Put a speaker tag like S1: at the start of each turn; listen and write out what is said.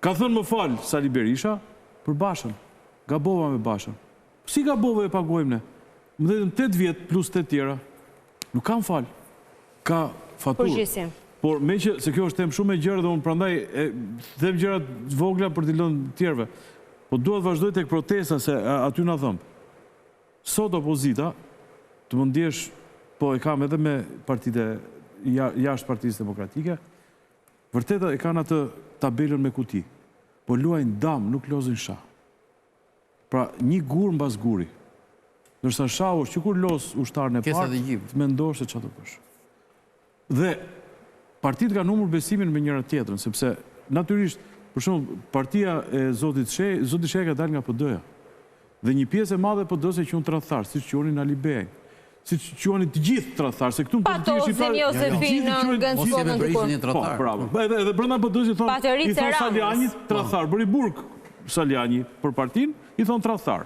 S1: Ka thënë më falë Sali Berisha për Bashën. Gabova me Bashën. Si gabova e pagojmë ne? Më dhejtën 8 vjetë plus 8 tjera. Nuk kam falë. Ka faturë.
S2: Përgjithësim.
S1: Por me që se kjo është temë shumë e gjërë dhe unë prandaj them gjërat vogla për t'i lënë tjerve. Po duhet vazhdoj tek protesta se aty na thëmë. Sot opozita, të më ndjesh, po e kam edhe me partite jashtë Partisë Demokratike, vërteta e kanë atë tabelën me kuti. Po luajnë dam, nuk lozin shah. Pra, një gur mbas guri. Nërsa shah është që kur los ushtarën e parë, të mendosh se që të pësh. Dhe partitë kanë humur besimin me njëra tjetrën, sepse natyrisht, për shumë, partia e Zotit Shej ka dal nga PD-ja. Dhe një pjesë e madhe PD-s e quhen tradhtar, siç quhenin Ali Bej, siç quhenin të gjithë tradhtar, se këtu në politikë
S2: shqiptare Josefinë Gëndsonën diku.
S1: Po, bravo. Edhe brenda PD-s i thon Salianit tradhtar, bëri burg Saliani për partinë, i thon tradhtar.